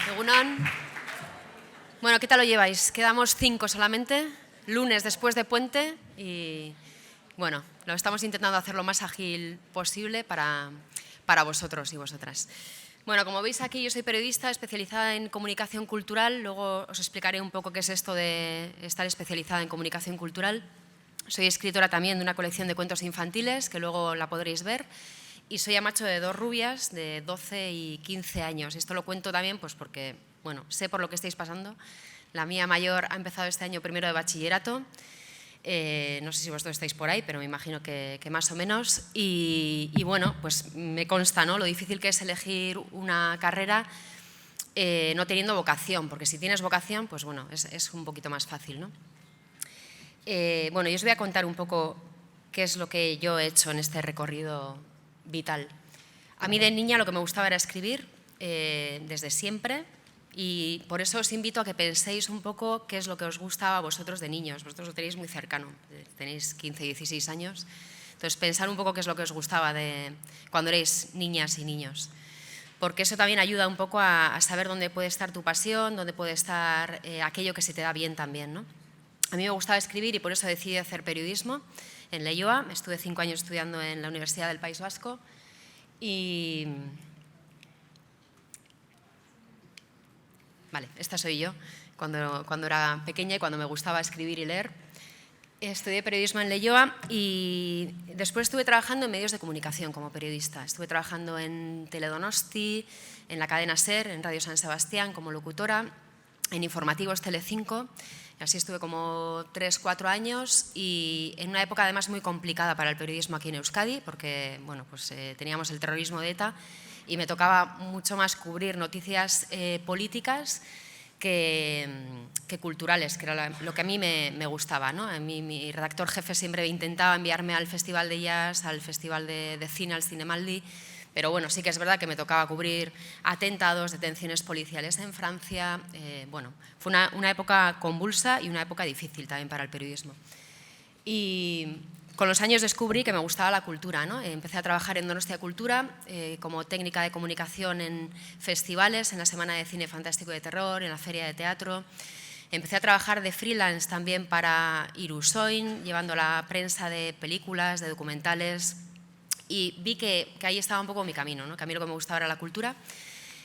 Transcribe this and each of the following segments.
Egunon. Bueno, ¿qué tal lo lleváis? Quedamos 5 solamente, lunes después de puente y bueno, lo estamos intentando hacer lo más ágil posible para vosotros y vosotras. Bueno, como veis aquí, yo soy periodista especializada en comunicación cultural, luego os explicaré un poco qué es esto de estar especializada en comunicación cultural. Soy escritora también de una colección de cuentos infantiles, que luego la podréis ver, y soy amacho de 2 rubias de 12 y 15 años. Esto lo cuento también pues porque, bueno, sé por lo que estáis pasando. La mía mayor ha empezado este año primero de bachillerato. No sé si vosotros estáis por ahí, pero me imagino que más o menos. Y bueno, pues me consta, ¿no?, lo difícil que es elegir una carrera no teniendo vocación, porque si tienes vocación, pues bueno, es un poquito más fácil, ¿no? Bueno, yo os voy a contar un poco qué es lo que yo he hecho en este recorrido vital. A mí de niña lo que me gustaba era escribir, desde siempre, y por eso os invito a que penséis un poco qué es lo que os gustaba a vosotros de niños. Vosotros lo tenéis muy cercano, tenéis 15, 16 años, entonces pensar un poco qué es lo que os gustaba de cuando erais niñas y niños, porque eso también ayuda un poco a saber dónde puede estar tu pasión, dónde puede estar aquello que se te da bien también, ¿no? A mí me gustaba escribir y por eso decidí hacer periodismo en Leioa. Estuve 5 años estudiando en la Universidad del País Vasco y… Vale, esta soy yo, cuando era pequeña y cuando me gustaba escribir y leer. Estudié periodismo en Leioa y después estuve trabajando en medios de comunicación como periodista. Estuve trabajando en Teledonosti, en la cadena SER, en Radio San Sebastián como locutora, en informativos Telecinco. Así estuve como 3-4 años y en una época además muy complicada para el periodismo aquí en Euskadi, porque bueno, pues, teníamos el terrorismo de ETA y me tocaba mucho más cubrir noticias políticas que culturales, que era lo que a mí me gustaba, ¿no? A mí, mi redactor jefe siempre intentaba enviarme al Festival de Jazz, al Festival de Cine, al Cinemaldi, pero bueno, sí que es verdad que me tocaba cubrir atentados, detenciones policiales en Francia. Bueno, fue una época convulsa y una época difícil también para el periodismo. Y con los años descubrí que me gustaba la cultura, ¿no? Empecé a trabajar en Donostia Cultura como técnica de comunicación en festivales, en la Semana de Cine Fantástico de Terror, en la Feria de Teatro. Empecé a trabajar de freelance también para Irusoin, llevando la prensa de películas, de documentales, y vi que ahí estaba un poco mi camino, ¿no? Que a mí lo que me gustaba era la cultura.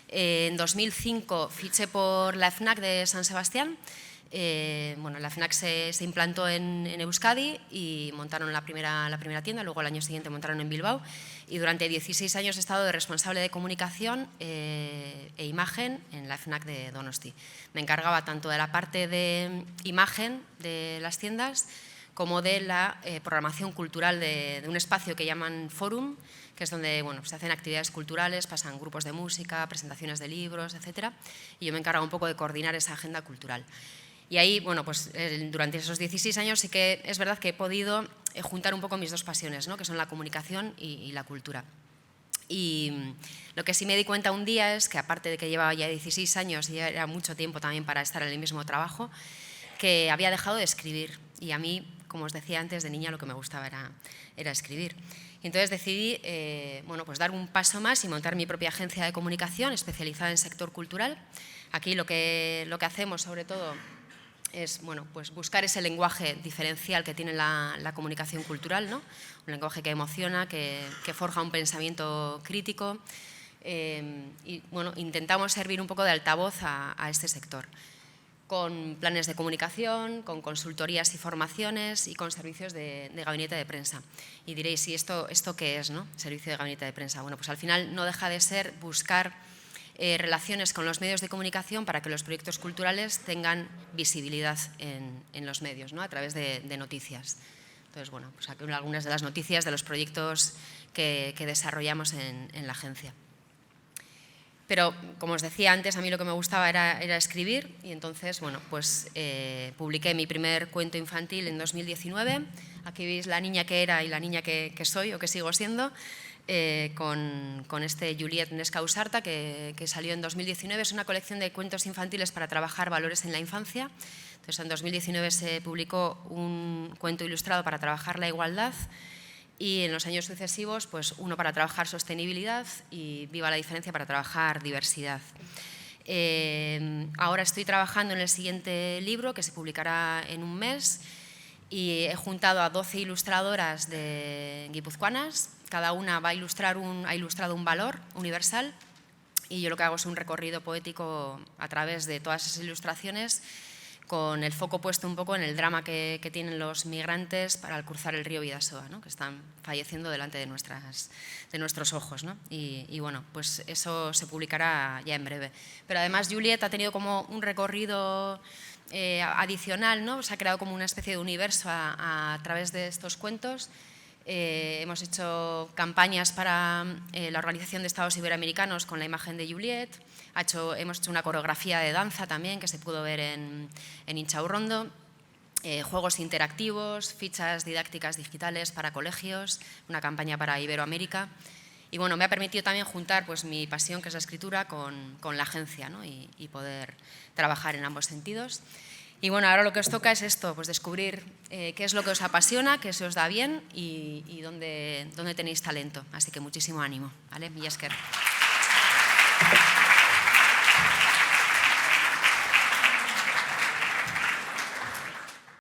En 2005 fiché por la FNAC de San Sebastián. Bueno, la FNAC se implantó en Euskadi y montaron la primera tienda, luego el año siguiente montaron en Bilbao y durante 16 años he estado de responsable de comunicación e imagen en la FNAC de Donosti. Me encargaba tanto de la parte de imagen de las tiendas como de la programación cultural de un espacio que llaman Forum, que es donde bueno, se hacen actividades culturales, pasan grupos de música, presentaciones de libros, etc. Y yo me encargo un poco de coordinar esa agenda cultural. Y ahí, bueno, pues durante esos 16 años sí que es verdad que he podido juntar un poco mis dos pasiones, ¿no?, que son la comunicación y la cultura. Y lo que sí me di cuenta un día es que, aparte de que llevaba ya 16 años y era mucho tiempo también para estar en el mismo trabajo, que había dejado de escribir. Y a mí, como os decía antes, de niña lo que me gustaba era escribir. Y entonces decidí bueno, pues dar un paso más y montar mi propia agencia de comunicación especializada en sector cultural. Aquí lo que hacemos sobre todo es bueno, pues buscar ese lenguaje diferencial que tiene la comunicación cultural, ¿no? Un lenguaje que emociona, que forja un pensamiento crítico y bueno, intentamos servir un poco de altavoz a este sector, con planes de comunicación, con consultorías y formaciones y con servicios de gabinete de prensa. Y diréis, ¿y esto qué es, no? Servicio de gabinete de prensa. Bueno, pues al final no deja de ser buscar relaciones con los medios de comunicación para que los proyectos culturales tengan visibilidad en los medios, ¿no?, a través de noticias. Entonces, bueno, pues aquí algunas de las noticias de los proyectos que desarrollamos en la agencia. Pero, como os decía antes, a mí lo que me gustaba era escribir y entonces, bueno, pues publiqué mi primer cuento infantil en 2019. Aquí veis la niña que era y la niña que soy o que sigo siendo, con este Juliet Nesca Usarta que salió en 2019. Es una colección de cuentos infantiles para trabajar valores en la infancia. Entonces, en 2019 se publicó un cuento ilustrado para trabajar la igualdad y en los años sucesivos pues uno para trabajar sostenibilidad y Viva la diferencia para trabajar diversidad. Ahora estoy trabajando en el siguiente libro, que se publicará en un mes, y he juntado a 12 ilustradoras guipuzcoanas. Cada una ha ilustrado un valor universal, y yo lo que hago es un recorrido poético a través de todas esas ilustraciones, con el foco puesto un poco en el drama que tienen los migrantes al cruzar el río Bidasoa, ¿no? Que están falleciendo delante de nuestros ojos, ¿no? Y bueno, pues eso se publicará ya en breve. Pero además Juliet ha tenido como un recorrido adicional, ¿no? Se ha creado como una especie de universo a través de estos cuentos. Hemos hecho campañas para la Organización de Estados Iberoamericanos con la imagen de Juliet. Hemos hecho una coreografía de danza también que se pudo ver en Inchaurrondo. Juegos interactivos, fichas didácticas digitales para colegios, una campaña para Iberoamérica. Y bueno, me ha permitido también juntar pues, mi pasión, que es la escritura, con la agencia, ¿no? y poder trabajar en ambos sentidos. Y bueno, ahora lo que os toca es esto, pues descubrir qué es lo que os apasiona, qué se os da bien y dónde tenéis talento. Así que muchísimo ánimo, ¿vale? Mila esker.